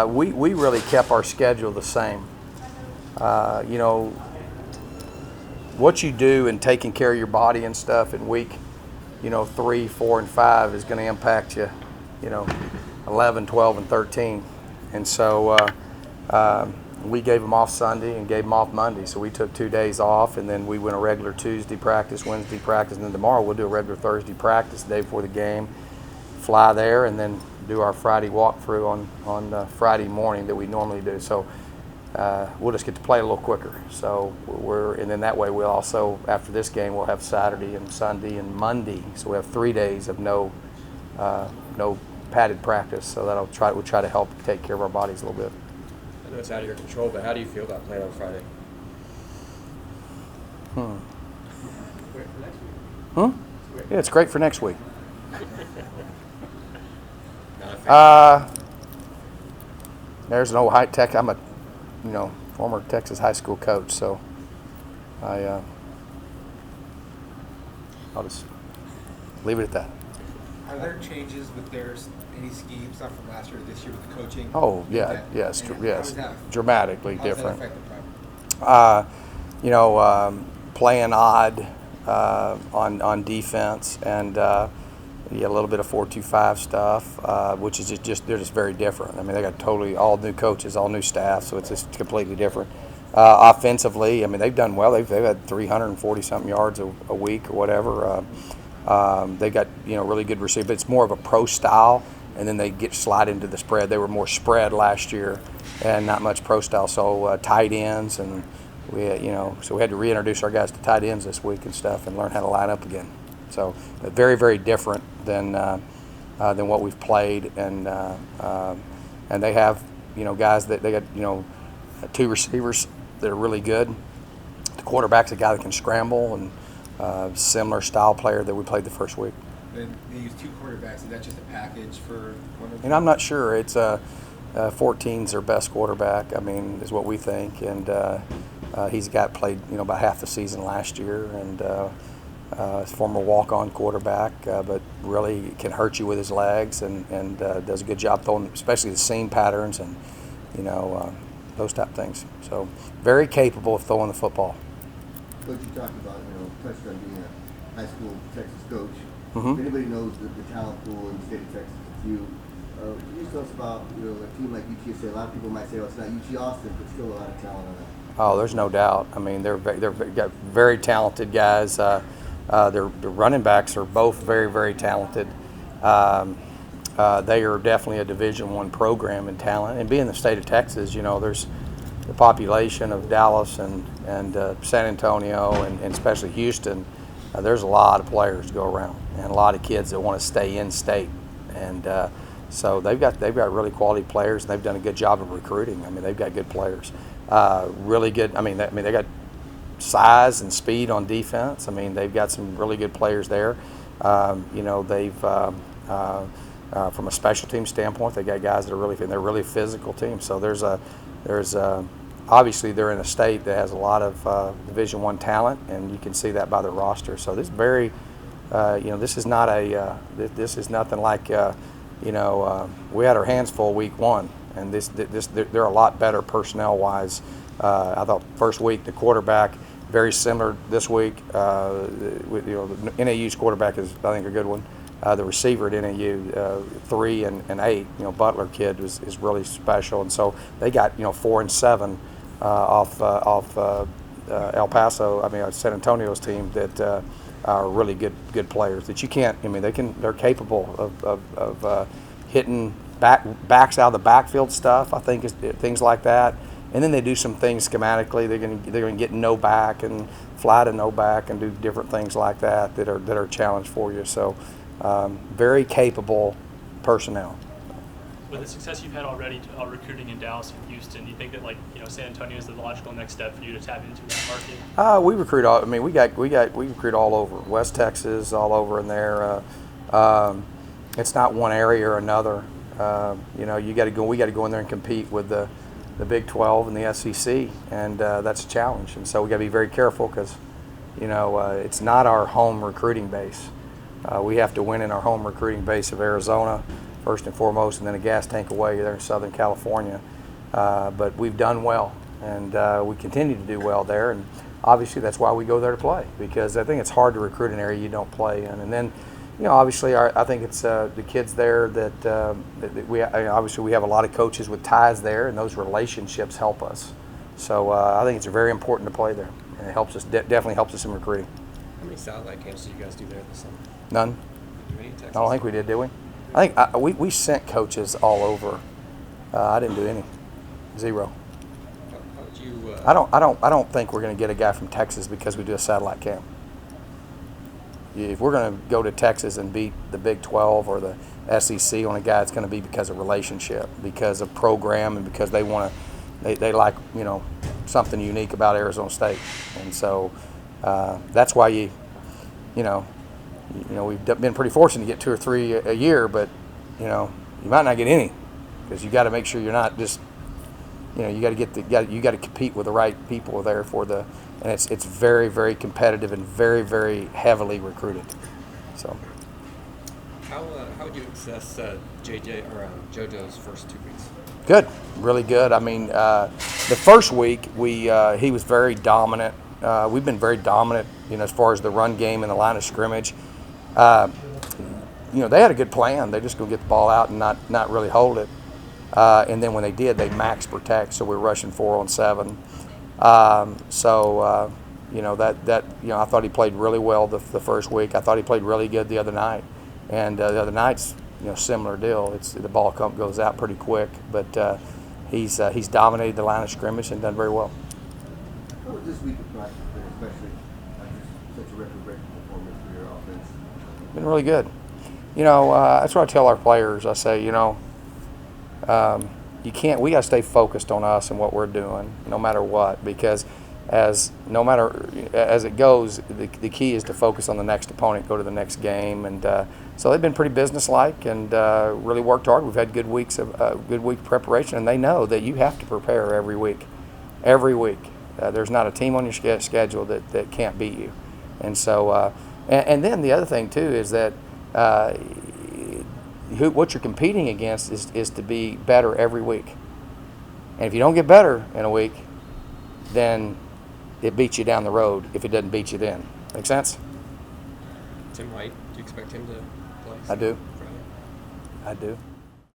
we really kept our schedule the same. You know, what you do in taking care of your body and stuff in week, 3, 4, and 5 is going to impact you, 11, 12, and 13. And so we gave them off Sunday and gave them off Monday. So we took 2 days off, and then we went a regular Tuesday practice, Wednesday practice, and then tomorrow we'll do a regular Thursday practice the day before the game, fly there, and then do our Friday walkthrough on Friday morning that we normally do. So we'll just get to play a little quicker. So and then that way we'll also, after this game, we'll have Saturday and Sunday and Monday. So we have 3 days of no padded practice. So we'll try to help take care of our bodies a little bit. I know it's out of your control, but how do you feel about playing on Friday? Yeah, it's great for next week. There's an old high tech. I'm a former Texas high school coach, so I'll just leave it at that. Are there changes with any schemes, not from last year to this year with the coaching? Oh yeah, yes, dramatically different. How does that affect the program? Playing odd on defense, and a little bit of 4-2-5 stuff, which is just they're just very different. I mean, they got totally all new coaches, all new staff, so it's just completely different. Offensively, I mean, they've done well. They've had 340 something yards a week or whatever. They got really good receivers. It's more of a pro style, and then they slide into the spread. They were more spread last year, and not much pro style. So tight ends, and so we had to reintroduce our guys to tight ends this week and stuff, and learn how to line up again. So very, very different than what we've played, and they have guys that they got 2 receivers that are really good. The quarterback's a guy that can scramble, and similar style player that we played the first week. And they use 2 quarterbacks. Is that just a package for one of them? And I'm not sure. It's 14's their best quarterback. I mean, is what we think, and he's played about half the season last year, and his former walk-on quarterback, but really can hurt you with his legs, and does a good job throwing, especially the seam patterns and those type of things. So very capable of throwing the football. What you talked about, touched on being a high school Texas coach. Mm-hmm. If anybody knows the talent pool in the state of Texas, it's you. Can you tell us about a team like UTSA? A lot of people might say, it's not UT Austin, but still a lot of talent on that. Oh, there's no doubt. I mean, they're got very talented guys. Their running backs are both very, very talented. They are definitely a Division I program in talent. And being the state of Texas, there's the population of Dallas and San Antonio and especially Houston. There's a lot of players to go around, and a lot of kids that want to stay in state. And so they've got really quality players, and they've done a good job of recruiting. I mean, they've got good players, really good. I mean, they got size and speed on defense. I mean, they've got some really good players there. They've from a special team standpoint, they got guys that are they're really a physical team. So there's obviously they're in a state that has a lot of Division I talent, and you can see that by their roster. So this this is not this is nothing like we had our hands full week 1, and they're a lot better personnel wise. I thought first week the quarterback very similar this week. NAU's quarterback is, I think, a good one. The receiver at NAU, 3 and 8, Butler kid is really special, and so they got 4 and 7 off El Paso. I mean, San Antonio's team that are really good players that you can't. I mean, they're capable of hitting backs out of the backfield stuff. I think things like that. And then they do some things schematically. They're going to get no back and fly to no back and do different things like that are a challenge for you. So very capable personnel. With the success you've had already recruiting in Dallas and Houston, do you think that San Antonio is the logical next step for you to tap into that market? We recruit all. I mean, we recruit all over West Texas, all over in there. It's not one area or another. We got to go in there and compete with the Big 12 and the SEC, and that's a challenge. And so we got to be very careful because, it's not our home recruiting base. We have to win in our home recruiting base of Arizona, first and foremost, and then a gas tank away there in Southern California. But we've done well, and we continue to do well there. And obviously, that's why we go there to play, because I think it's hard to recruit an area you don't play in. And then, obviously, I think it's the kids there that we obviously we have a lot of coaches with ties there, and those relationships help us. So I think it's very important to play there, and it helps us definitely helps us in recruiting. How many satellite camps did you guys do there this summer? None. Did you do any in Texas? I don't think we did we? I think we sent coaches all over. I didn't do any. Zero. How would you? I don't think we're going to get a guy from Texas because we do a satellite camp. If we're going to go to Texas and beat the Big 12 or the SEC on a guy, it's going to be because of relationship, because of program, and because they want to, they like something unique about Arizona State, and so that's why we've been pretty fortunate to get 2 or 3 a year, but you might not get any, because you got to make sure you're not just. You got to compete with the right people there and it's very, very competitive and very, very heavily recruited. So. How would you assess JJ or JoJo's first 2 weeks? Good, really good. I mean, the first week he was very dominant. We've been very dominant, as far as the run game and the line of scrimmage. They had a good plan. They just go get the ball out and not really hold it. And then when they did, they max protect, so we're rushing 4 on 7. I thought he played really well the first week. I thought he played really good the other night, and the other night's similar deal. The ball goes out pretty quick, but he's dominated the line of scrimmage and done very well. How was this week of practice, especially after such a record-breaking performance for your offense? Been really good. That's what I tell our players. I say, we got to stay focused on us and what we're doing, no matter what, because as it goes, the key is to focus on the next opponent, go to the next game, and so they've been pretty businesslike and really worked hard. We've had good week of preparation, and they know that you have to prepare every week. Every week, there's not a team on your schedule that can't beat you, and so and then the other thing too is that. What you're competing against is to be better every week. And if you don't get better in a week, then it beats you down the road if it doesn't beat you then. Make sense? Tim White, do you expect him to play? I do. Friday? I do.